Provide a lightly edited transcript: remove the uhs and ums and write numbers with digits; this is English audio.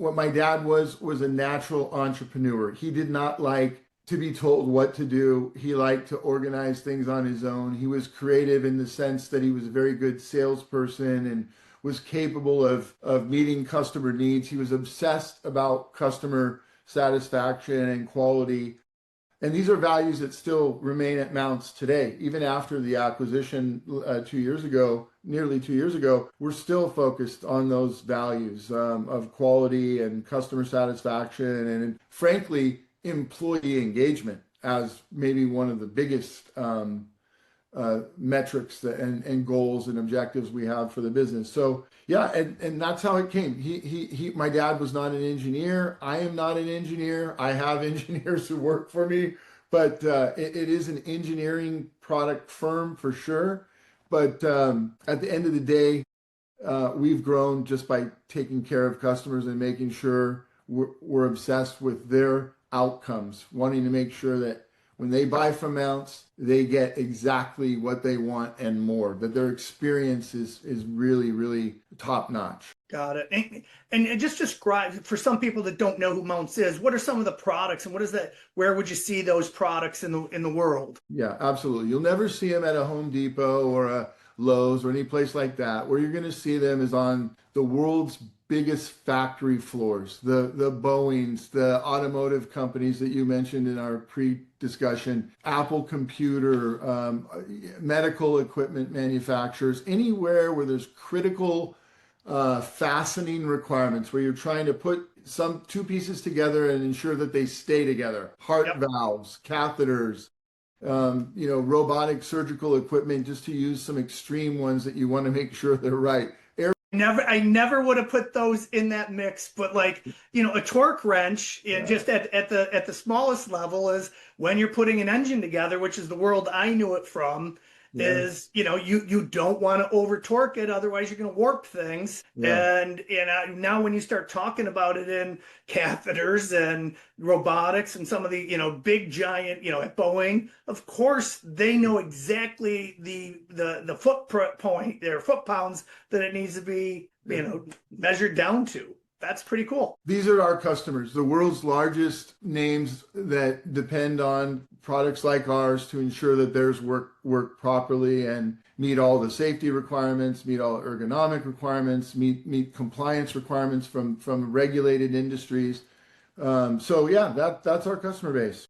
what my dad was a natural entrepreneur. He did not like to be told what to do. He liked to organize things on his own. He was creative in the sense that he was a very good salesperson and was capable of meeting customer needs. He was obsessed about customer satisfaction and quality. And these are values that still remain at Mountz today. Even after the acquisition 2 years ago, nearly 2 years ago, we're still focused on those values of quality and customer satisfaction and, frankly, employee engagement as maybe one of the biggest metrics and goals and objectives we have for the business. So yeah, and that's how it came. My dad was not an engineer. I am not an engineer. I have engineers who work for me, but it is an engineering product firm for sure. But at the end of the day, we've grown just by taking care of customers and making sure we're obsessed with their outcomes, wanting to make sure that when they buy from Mountz, they get exactly what they want and more, that their experience is really, really top notch. Got it. And just describe, for some people that don't know who Mountz is, what are some of the products and what is that, where would you see those products in the world? Yeah, absolutely. You'll never see them at a Home Depot or a Lowe's or any place like that. Where you're going to see them is on the world's biggest factory floors, the Boeings, the automotive companies that you mentioned in our pre-discussion, Apple Computer, medical equipment manufacturers, anywhere where there's critical fastening requirements, where you're trying to put two pieces together and ensure that they stay together. Heart valves, catheters, robotic surgical equipment, just to use some extreme ones that you want to make sure they're right. I never would have put those in that mix, but like, a torque wrench just at the smallest level is when you're putting an engine together, which is the world I knew it from. Yeah. Is, you don't want to over torque it, otherwise you're going to warp things. Yeah. And now when you start talking about it in catheters and robotics and some of the big giant at Boeing, of course they know exactly the foot pounds that it needs to be measured down to. That's pretty cool. These are our customers, the world's largest names that depend on products like ours to ensure that theirs work properly and meet all the safety requirements, meet all ergonomic requirements, meet compliance requirements from regulated industries. So yeah, that's our customer base.